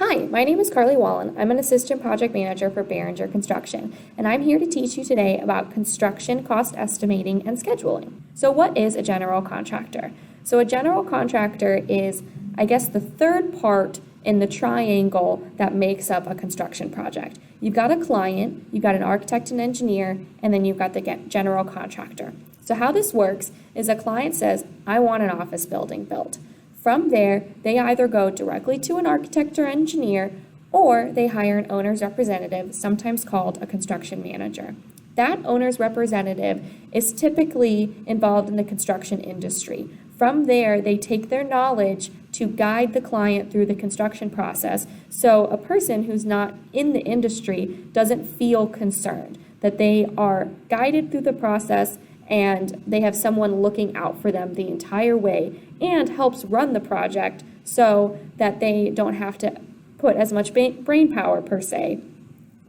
Hi, my name is Carly Wallen. I'm an assistant project manager for Barringer Construction, and I'm here to teach you today about construction cost estimating and scheduling. So what is a general contractor? So a general contractor is, the third part in the triangle that makes up a construction project. You've got a client, you've got an architect and engineer, and then you've got the general contractor. So how this works is a client says, I want an office building built. From there, they either go directly to an architect or engineer, or they hire an owner's representative, sometimes called a construction manager. That owner's representative is typically involved in the construction industry. From there, they take their knowledge to guide the client through the construction process, so a person who's not in the industry doesn't feel concerned, that they are guided through the process and they have someone looking out for them the entire way and helps run the project so that they don't have to put as much brain power per se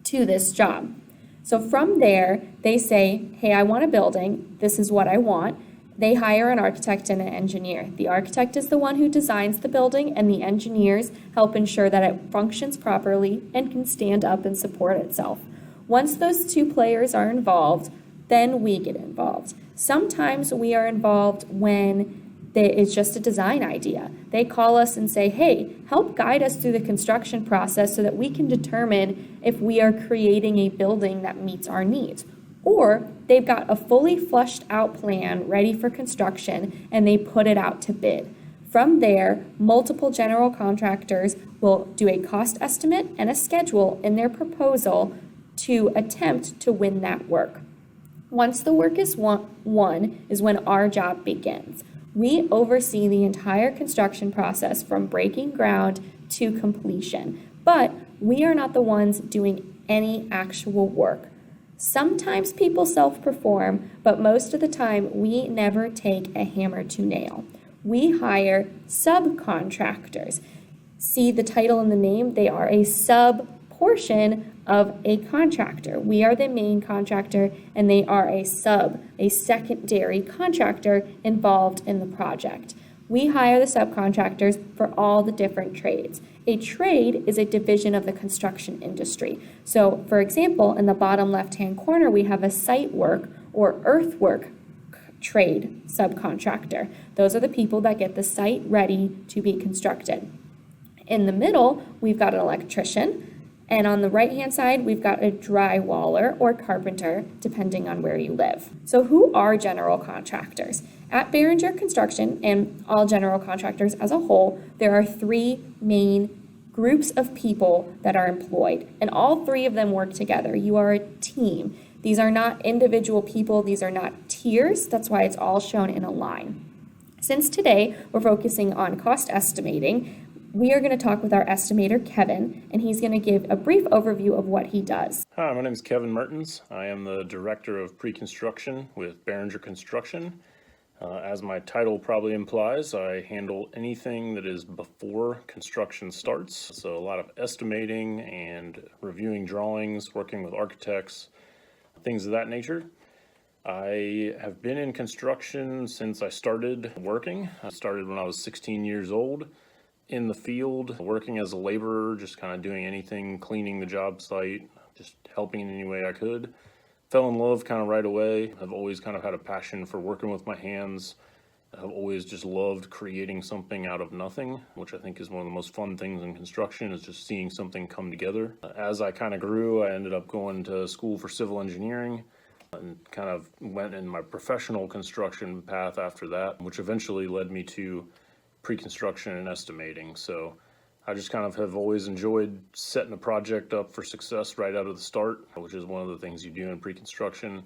to this job. So from there, they say, hey, I want a building. This is what I want. They hire an architect and an engineer. The architect is the one who designs the building, and the engineers help ensure that it functions properly and can stand up and support itself. Once those two players are involved, then we get involved. Sometimes we are involved when it's just a design idea. They call us and say, hey, help guide us through the construction process so that we can determine if we are creating a building that meets our needs. Or they've got a fully fleshed out plan ready for construction and they put it out to bid. From there, multiple general contractors will do a cost estimate and a schedule in their proposal to attempt to win that work. Once the work is won is when our job begins. We oversee the entire construction process from breaking ground to completion, but we are not the ones doing any actual work. Sometimes people self-perform, but most of the time we never take a hammer to nail. We hire subcontractors. See the title and the name? They are a sub-portion of a contractor. We are the main contractor and they are a secondary contractor involved in the project. We hire the subcontractors for all the different trades. A trade is a division of the construction industry. So, for example, in the bottom left-hand corner, we have a site work or earthwork trade subcontractor. Those are the people that get the site ready to be constructed. In the middle, we've got an electrician. And on the right-hand side, we've got a drywaller or carpenter, depending on where you live. So who are general contractors? At Barringer Construction and all general contractors as a whole, there are three main groups of people that are employed, and all three of them work together. You are a team. These are not individual people. These are not tiers. That's why it's all shown in a line. Since today, we're focusing on cost estimating, we are going to talk with our estimator, Kevin, and he's going to give a brief overview of what he does. Hi, my name is Kevin Mertens. I am the Director of Pre-Construction with Barringer Construction. As my title probably implies, I handle anything that is before construction starts. So a lot of estimating and reviewing drawings, working with architects, things of that nature. I have been in construction since I started working. I started when I was 16 years old. In the field, working as a laborer, just kind of doing anything, cleaning the job site, just helping in any way I could. Fell in love kind of right away. I've always kind of had a passion for working with my hands. I've always just loved creating something out of nothing, which I think is one of the most fun things in construction, is just seeing something come together. As I kind of grew, I ended up going to school for civil engineering and kind of went in my professional construction path after that, which eventually led me to pre-construction and estimating. So I just kind of have always enjoyed setting a project up for success right out of the start, which is one of the things you do in pre-construction.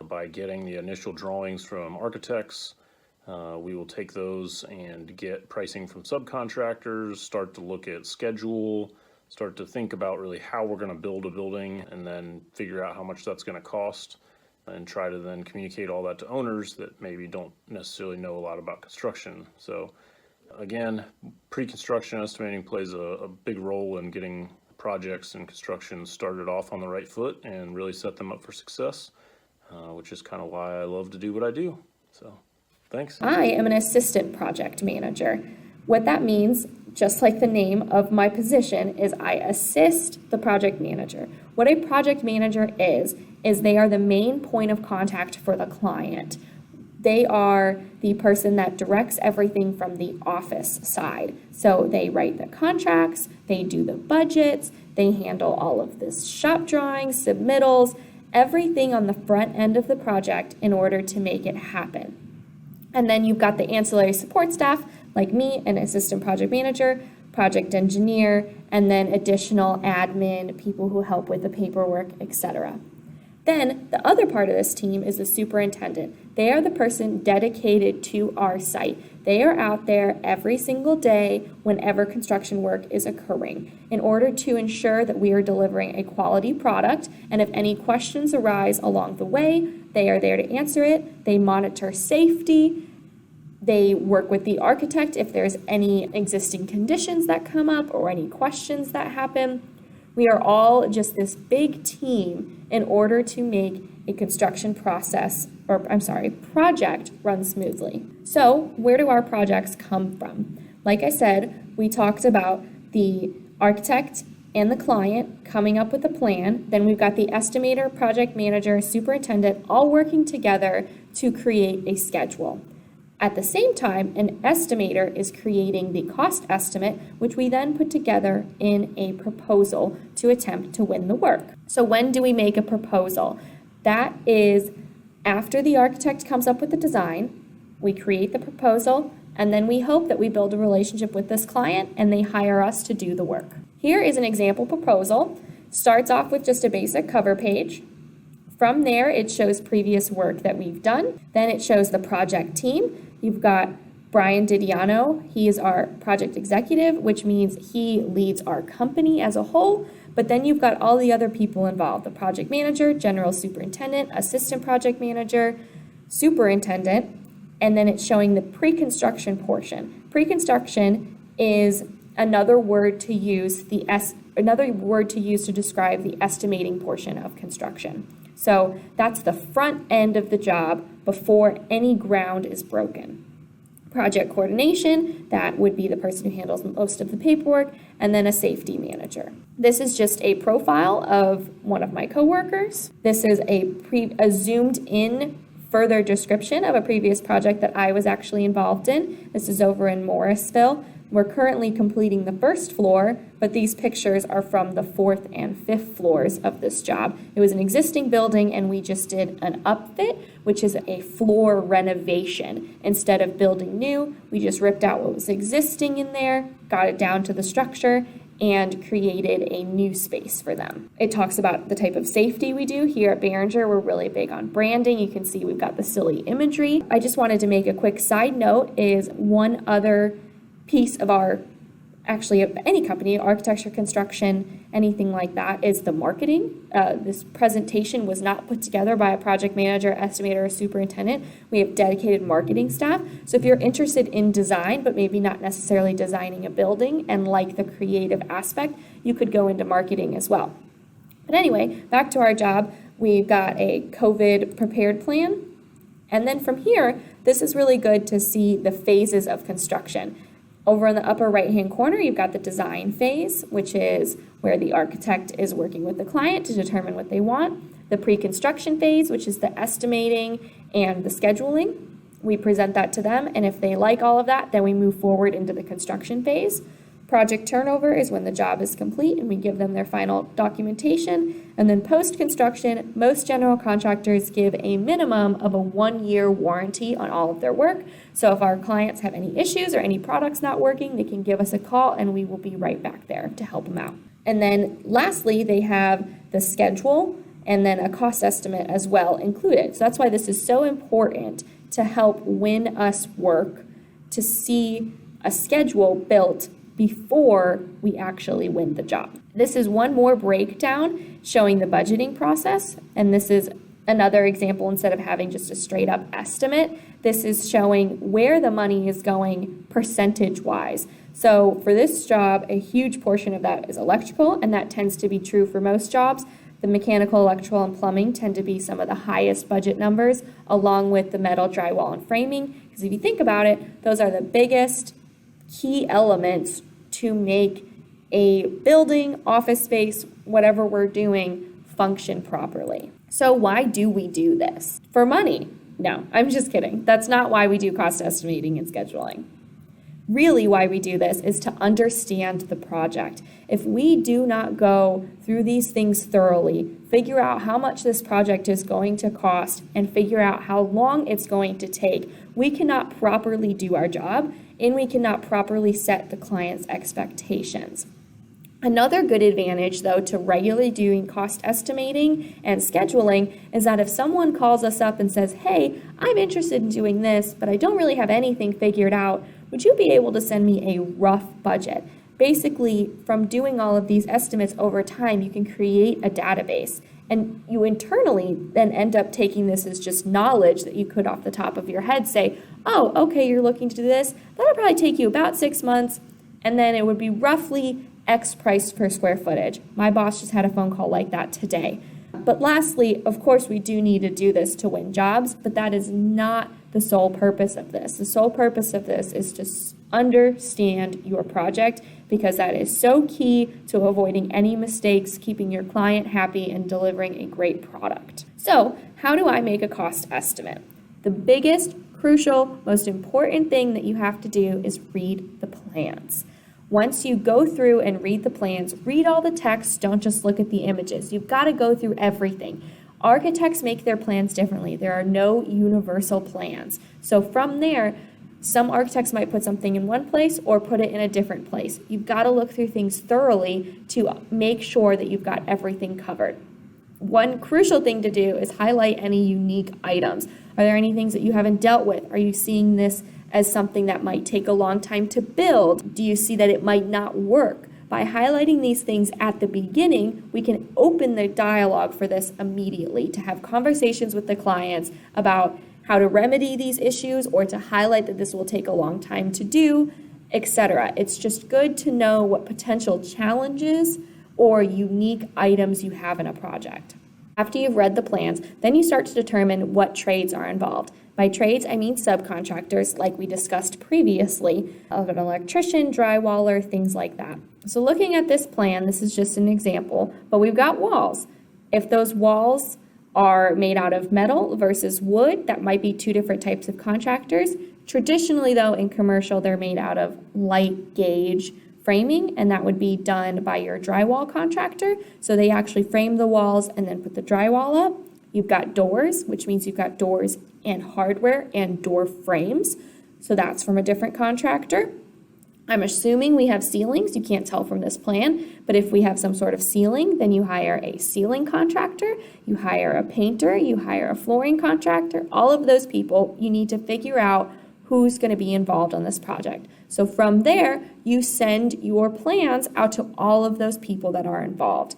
By getting the initial drawings from architects, we will take those and get pricing from subcontractors, start to look at schedule, start to think about really how we're going to build a building, and then figure out how much that's going to cost, and try to then communicate all that to owners that maybe don't necessarily know a lot about construction. So again, pre-construction estimating plays a big role in getting projects and construction started off on the right foot and really set them up for success, which is kind of why I love to do what I do. So, thanks. I am an assistant project manager. What that means, just like the name of my position, is I assist the project manager. What a project manager is they are the main point of contact for the client. They are the person that directs everything from the office side. So they write the contracts, they do the budgets, they handle all of this shop drawings, submittals, everything on the front end of the project in order to make it happen. And then you've got the ancillary support staff, like me, an assistant project manager, project engineer, and then additional admin, people who help with the paperwork, etc. Then the other part of this team is the superintendent. They are the person dedicated to our site. They are out there every single day whenever construction work is occurring in order to ensure that we are delivering a quality product. And if any questions arise along the way, they are there to answer it. They monitor safety. They work with the architect if there's any existing conditions that come up or any questions that happen. We are all just this big team in order to make a construction project run smoothly. So where do our projects come from? Like I said, we talked about the architect and the client coming up with a plan. Then we've got the estimator, project manager, superintendent, all working together to create a schedule. At the same time, an estimator is creating the cost estimate, which we then put together in a proposal to attempt to win the work. So when do we make a proposal? That is after the architect comes up with the design, we create the proposal, and then we hope that we build a relationship with this client and they hire us to do the work. Here is an example proposal. Starts off with just a basic cover page. From there, it shows previous work that we've done. Then it shows the project team. You've got Brian Didiano. He is our project executive, which means he leads our company as a whole. But then you've got all the other people involved, the project manager, general superintendent, assistant project manager, superintendent, and then it's showing the pre-construction portion. Pre-construction is another word to use to describe the estimating portion of construction. So that's the front end of the job before any ground is broken. Project coordination, that would be the person who handles most of the paperwork, and then a safety manager. This is just a profile of one of my coworkers. This is a zoomed in further description of a previous project that I was actually involved in. This is over in Morrisville. We're currently completing the first floor, but these pictures are from the 4th and 5th floors of this job. It was an existing building and we just did an upfit, which is a floor renovation. Instead of building new, we just ripped out what was existing in there, got it down to the structure, and created a new space for them. It talks about the type of safety we do. Here at Barringer, we're really big on branding. You can see we've got the silly imagery. I just wanted to make a quick side note is one other piece of any company, architecture, construction, anything like that, is the marketing. This presentation was not put together by a project manager, estimator, or superintendent. We have dedicated marketing staff. So if you're interested in design, but maybe not necessarily designing a building and like the creative aspect, you could go into marketing as well. But anyway, back to our job, we've got a COVID prepared plan. And then from here, this is really good to see the phases of construction. Over in the upper right-hand corner, you've got the design phase, which is where the architect is working with the client to determine what they want. The pre-construction phase, which is the estimating and the scheduling. We present that to them, and if they like all of that, then we move forward into the construction phase. Project turnover is when the job is complete and we give them their final documentation. And then post-construction, most general contractors give a minimum of a 1-year warranty on all of their work. So if our clients have any issues or any products not working, they can give us a call and we will be right back there to help them out. And then lastly, they have the schedule and then a cost estimate as well included. So that's why this is so important to help win us work, to see a schedule built before we actually win the job. This is one more breakdown showing the budgeting process, and this is another example. Instead of having just a straight up estimate, this is showing where the money is going percentage-wise. So for this job, a huge portion of that is electrical, and that tends to be true for most jobs. The mechanical, electrical, and plumbing tend to be some of the highest budget numbers, along with the metal, drywall, and framing, because if you think about it, those are the biggest key elements to make a building, office space, whatever we're doing, function properly. So why do we do this? For money? No, I'm just kidding. That's not why we do cost estimating and scheduling. Really, why we do this is to understand the project. If we do not go through these things thoroughly, figure out how much this project is going to cost, and figure out how long it's going to take, we cannot properly do our job, and we cannot properly set the client's expectations. Another good advantage, though, to regularly doing cost estimating and scheduling is that if someone calls us up and says, hey, I'm interested in doing this, but I don't really have anything figured out, would you be able to send me a rough budget? Basically, from doing all of these estimates over time, you can create a database. And you internally then end up taking this as just knowledge that you could off the top of your head say, oh, okay, you're looking to do this. That'll probably take you about 6 months, and then it would be roughly X price per square footage. My boss just had a phone call like that today. But lastly, of course, we do need to do this to win jobs, but that is not the sole purpose of this. The sole purpose of this is to understand your project, because that is so key to avoiding any mistakes, keeping your client happy, and delivering a great product. So, how do I make a cost estimate? The biggest, crucial, most important thing that you have to do is read the plans. Once you go through and read the plans, read all the text, don't just look at the images. You've got to go through everything. Architects make their plans differently. There are no universal plans. So from there, some architects might put something in one place or put it in a different place. You've got to look through things thoroughly to make sure that you've got everything covered. One crucial thing to do is highlight any unique items. Are there any things that you haven't dealt with? Are you seeing this as something that might take a long time to build? Do you see that it might not work? By highlighting these things at the beginning, we can open the dialogue for this immediately to have conversations with the clients about how to remedy these issues or to highlight that this will take a long time to do, etc. It's just good to know what potential challenges or unique items you have in a project. After you've read the plans, then you start to determine what trades are involved. By trades, I mean subcontractors, like we discussed previously, of an electrician, drywaller, things like that. So looking at this plan, this is just an example, but we've got walls. If those walls are made out of metal versus wood, that might be two different types of contractors. Traditionally, though, in commercial, they're made out of light gauge framing, and that would be done by your drywall contractor. So they actually frame the walls and then put the drywall up. You've got doors, which means you've got doors and hardware and door frames. So that's from a different contractor. I'm assuming we have ceilings. You can't tell from this plan, but if we have some sort of ceiling, then you hire a ceiling contractor, you hire a painter, you hire a flooring contractor. All of those people, you need to figure out who's going to be involved on this project. So from there, you send your plans out to all of those people that are involved.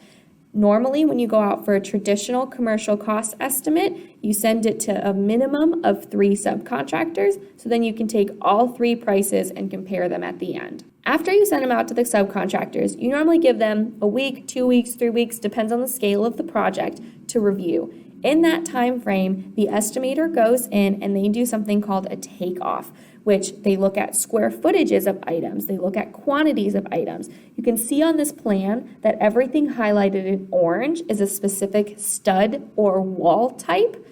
Normally, when you go out for a traditional commercial cost estimate, you send it to a minimum of 3 subcontractors, so then you can take all 3 prices and compare them at the end. After you send them out to the subcontractors, you normally give them a week, 2 weeks, 3 weeks, depends on the scale of the project, to review. In that time frame, the estimator goes in and they do something called a takeoff, which they look at square footages of items, they look at quantities of items. You can see on this plan that everything highlighted in orange is a specific stud or wall type.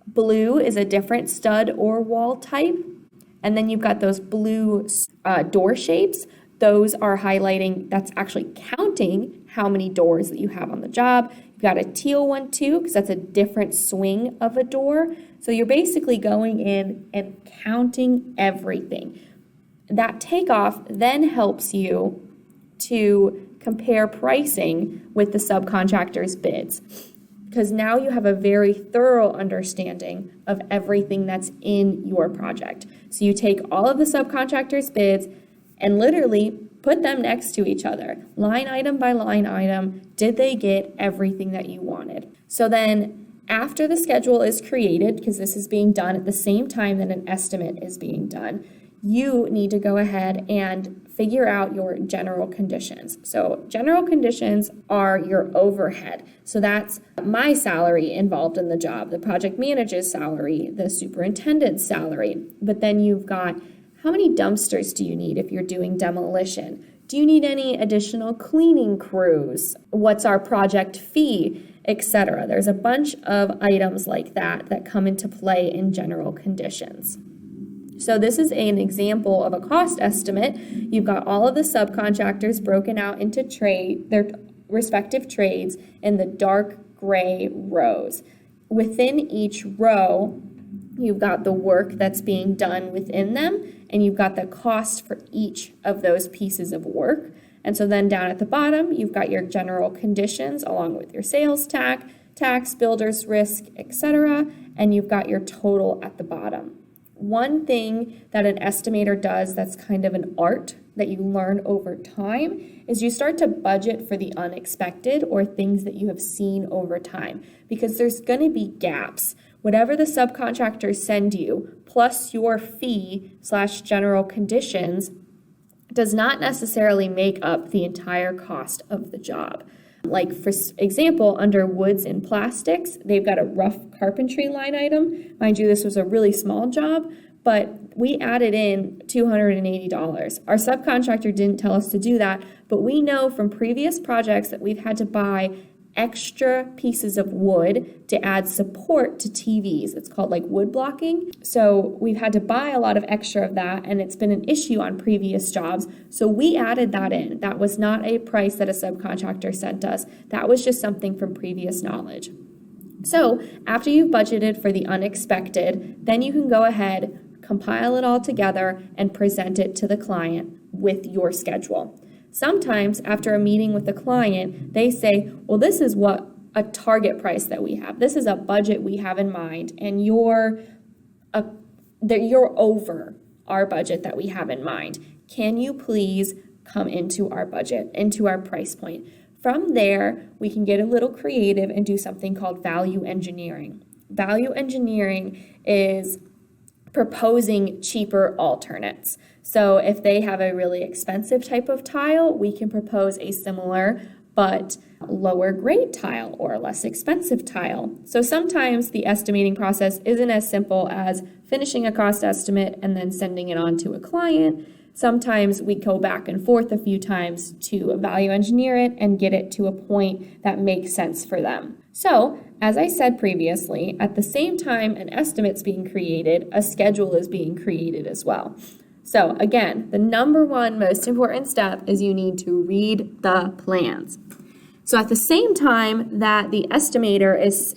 Blue is a different stud or wall type. And then you've got those blue door shapes. Those are highlighting, that's actually counting how many doors that you have on the job. You've got a teal one too, because that's a different swing of a door. So you're basically going in and counting everything. That takeoff then helps you to compare pricing with the subcontractor's bids, because now you have a very thorough understanding of everything that's in your project. So you take all of the subcontractor's bids and literally put them next to each other, line item by line item. Did they get everything that you wanted? So then after the schedule is created, because this is being done at the same time that an estimate is being done, you need to go ahead and figure out your general conditions. So general conditions are your overhead. So that's my salary involved in the job, the project manager's salary, the superintendent's salary. But then you've got, how many dumpsters do you need if you're doing demolition? Do you need any additional cleaning crews? What's our project fee? Etc. There's a bunch of items like that come into play in general conditions. So this is an example of a cost estimate. You've got all of the subcontractors broken out into their respective trades in the dark gray rows. Within each row, you've got the work that's being done within them, and you've got the cost for each of those pieces of work. And so then down at the bottom, you've got your general conditions along with your sales tax, builder's risk, etc. And you've got your total at the bottom. One thing that an estimator does that's kind of an art that you learn over time is you start to budget for the unexpected or things that you have seen over time, because there's going to be gaps. Whatever the subcontractors send you, plus your fee/general conditions, does not necessarily make up the entire cost of the job. Like, for example, under woods and plastics, they've got a rough carpentry line item. Mind you, this was a really small job, but we added in $280. Our subcontractor didn't tell us to do that, but we know from previous projects that we've had to buy extra pieces of wood to add support to TVs. It's called like wood blocking. So we've had to buy a lot of extra of that, and it's been an issue on previous jobs. So we added that in. That was not a price that a subcontractor sent us. That was just something from previous knowledge. So after you've budgeted for the unexpected, then you can go ahead, compile it all together, and present it to the client with your schedule. Sometimes after a meeting with the client, they say, well, this is what a target price that we have. This is a budget we have in mind, and you're over our budget that we have in mind. Can you please come into our budget, into our price point? From there, we can get a little creative and do something called value engineering. Value engineering is proposing cheaper alternates. So if they have a really expensive type of tile, we can propose a similar but lower grade tile or less expensive tile. So sometimes the estimating process isn't as simple as finishing a cost estimate and then sending it on to a client. Sometimes we go back and forth a few times to value engineer it and get it to a point that makes sense for them. So, as I said previously, at the same time an estimate's being created, a schedule is being created as well. So again, the number one most important step is you need to read the plans. So at the same time that the estimator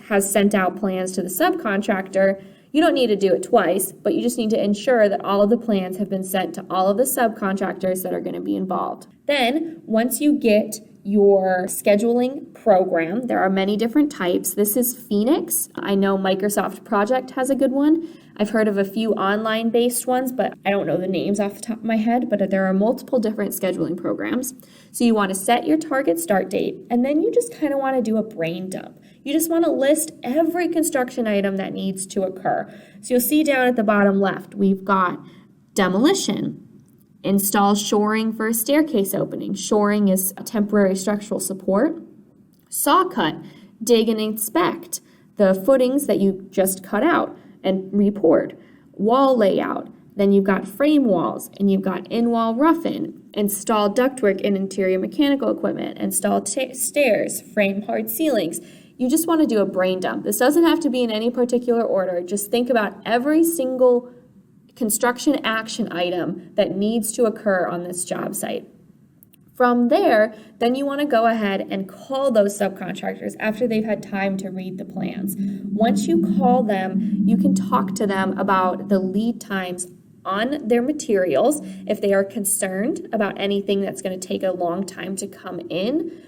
has sent out plans to the subcontractor, you don't need to do it twice, but you just need to ensure that all of the plans have been sent to all of the subcontractors that are going to be involved. Then, once you get your scheduling program, there are many different types. This is Phoenix. I know Microsoft Project has a good one. I've heard of a few online-based ones, but I don't know the names off the top of my head, but there are multiple different scheduling programs. So you want to set your target start date, and then you just kind of want to do a brain dump. You just want to list every construction item that needs to occur. So you'll see down at the bottom left, we've got demolition, install shoring for a staircase opening. Shoring is a temporary structural support. Saw cut, dig and inspect the footings that you just cut out and repoured. Wall layout, then you've got frame walls, and you've got in-wall rough-in, install ductwork and interior mechanical equipment, install stairs, frame hard ceilings. You just want to do a brain dump. This doesn't have to be in any particular order. Just think about every single construction action item that needs to occur on this job site. From there, then you want to go ahead and call those subcontractors after they've had time to read the plans. Once you call them, you can talk to them about the lead times on their materials, if they are concerned about anything that's going to take a long time to come in,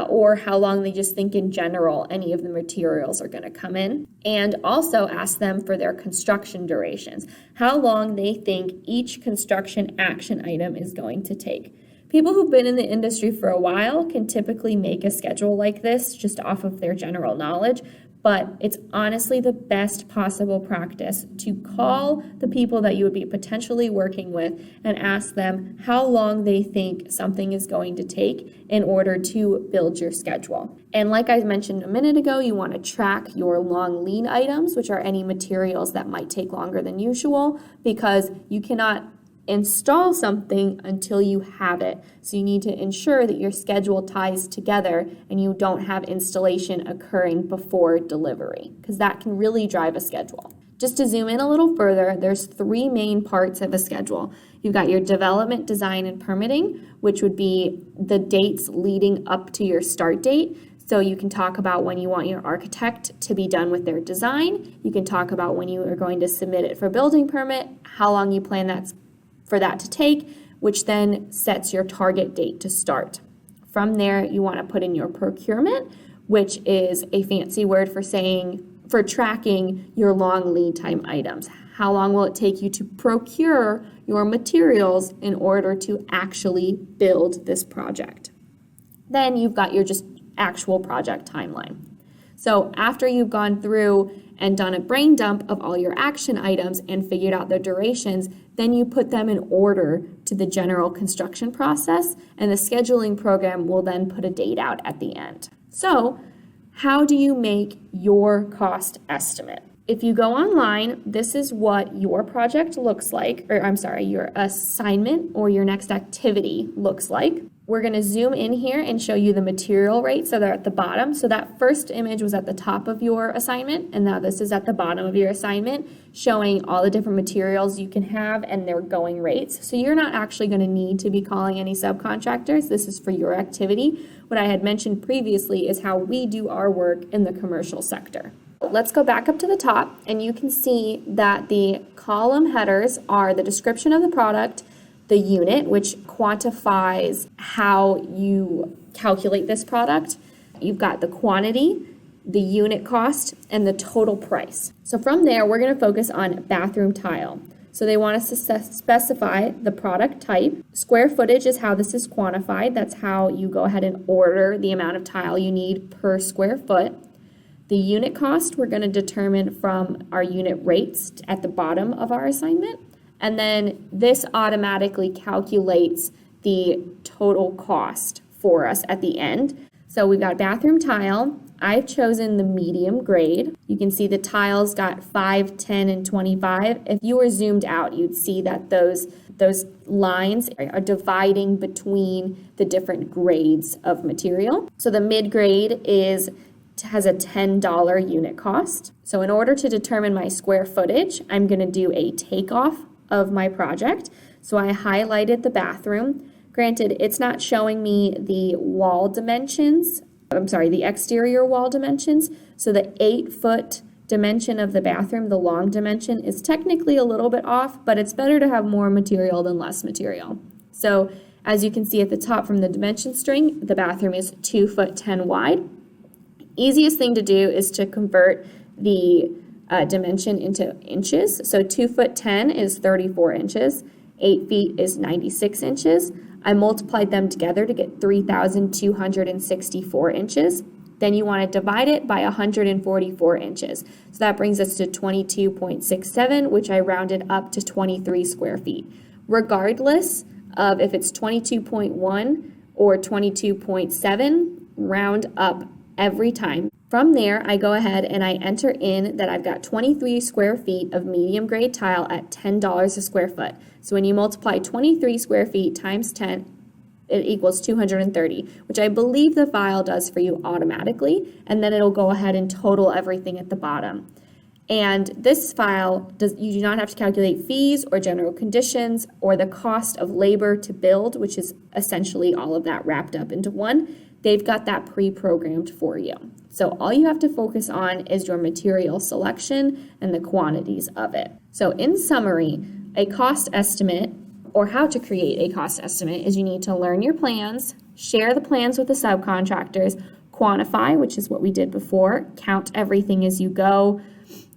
or how long they just think in general any of the materials are going to come in. And also ask them for their construction durations, how long they think each construction action item is going to take. People who've been in the industry for a while can typically make a schedule like this just off of their general knowledge, but it's honestly the best possible practice to call the people that you would be potentially working with and ask them how long they think something is going to take in order to build your schedule. And like I mentioned a minute ago, you want to track your long lead items, which are any materials that might take longer than usual, because you cannot install something until you have it. So you need to ensure that your schedule ties together and you don't have installation occurring before delivery, because that can really drive a schedule. Just to zoom in a little further, there's 3 main parts of a schedule. You've got your development, design, and permitting, which would be the dates leading up to your start date. So you can talk about when you want your architect to be done with their design. You can talk about when you are going to submit it for building permit, how long you plan for that to take, which then sets your target date to start. From there, you want to put in your procurement, which is a fancy word for tracking your long lead time items. How long will it take you to procure your materials in order to actually build this project? Then you've got your just actual project timeline. So after you've gone through and done a brain dump of all your action items and figured out the durations, then you put them in order to the general construction process, and the scheduling program will then put a date out at the end. So how do you make your cost estimate? If you go online, this is what your project looks like, your assignment or your next activity looks like. We're going to zoom in here and show you the material rates that are at the bottom. So that first image was at the top of your assignment, and now this is at the bottom of your assignment, showing all the different materials you can have and their going rates. So you're not actually going to need to be calling any subcontractors. This is for your activity. What I had mentioned previously is how we do our work in the commercial sector. Let's go back up to the top, and you can see that the column headers are the description of the product, the unit, which quantifies how you calculate this product. You've got the quantity, the unit cost, and the total price. So from there, we're going to focus on bathroom tile. So they want us to specify the product type. Square footage is how this is quantified. That's how you go ahead and order the amount of tile you need per square foot. The unit cost we're going to determine from our unit rates at the bottom of our assignment. And then this automatically calculates the total cost for us at the end. So we've got bathroom tile. I've chosen the medium grade. You can see the tiles got 5, 10, and 25. If you were zoomed out, you'd see that those lines are dividing between the different grades of material. So the mid grade has a $10 unit cost. So in order to determine my square footage, I'm going to do a takeoff of my project. So I highlighted the bathroom. Granted, it's not showing me the the exterior wall dimensions. So the 8-foot dimension of the bathroom, the long dimension, is technically a little bit off, but it's better to have more material than less material. So as you can see at the top from the dimension string, the bathroom is 2'10" wide. Easiest thing to do is to convert the dimension into inches. So 2'10" is 34 inches, 8 feet is 96 inches. I multiplied them together to get 3,264 inches. Then you want to divide it by 144 inches. So that brings us to 22.67, which I rounded up to 23 square feet. Regardless of if it's 22.1 or 22.7, round up every time. From there, I go ahead and I enter in that I've got 23 square feet of medium grade tile at $10 a square foot. So when you multiply 23 square feet times 10, it equals 230, which I believe the file does for you automatically, and then it'll go ahead and total everything at the bottom. And this file, you do not have to calculate fees or general conditions or the cost of labor to build, which is essentially all of that wrapped up into one. They've got that pre-programmed for you. So all you have to focus on is your material selection and the quantities of it. So in summary, a cost estimate, or how to create a cost estimate, is you need to learn your plans, share the plans with the subcontractors, quantify, which is what we did before, count everything as you go,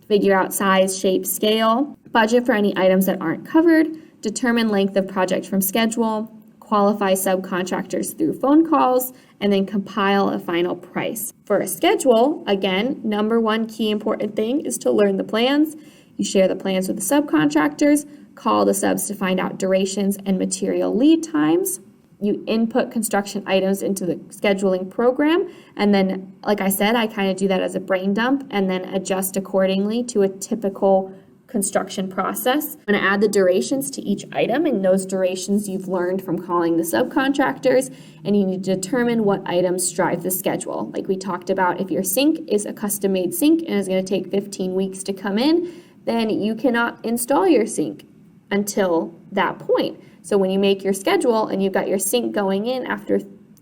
figure out size, shape, scale, budget for any items that aren't covered, determine length of project from schedule, qualify subcontractors through phone calls, and then compile a final price. For a schedule, again, number one key important thing is to learn the plans. You share the plans with the subcontractors, call the subs to find out durations and material lead times. You input construction items into the scheduling program, and then, like I said, I kind of do that as a brain dump and then adjust accordingly to a typical construction process. I'm going to add the durations to each item, and those durations you've learned from calling the subcontractors, and you need to determine what items drive the schedule. Like we talked about, if your sink is a custom-made sink and is going to take 15 weeks to come in, then you cannot install your sink until that point. So when you make your schedule and you've got your sink going in after,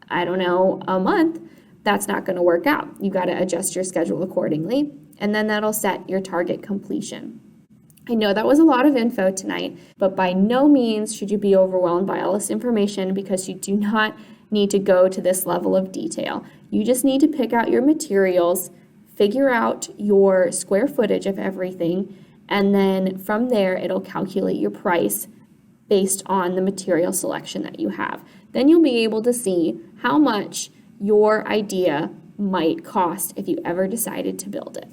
I don't know, a month, that's not going to work out. You got to adjust your schedule accordingly, and then that'll set your target completion. I know that was a lot of info tonight, but by no means should you be overwhelmed by all this information, because you do not need to go to this level of detail. You just need to pick out your materials, figure out your square footage of everything, and then from there it'll calculate your price based on the material selection that you have. Then you'll be able to see how much your idea might cost if you ever decided to build it.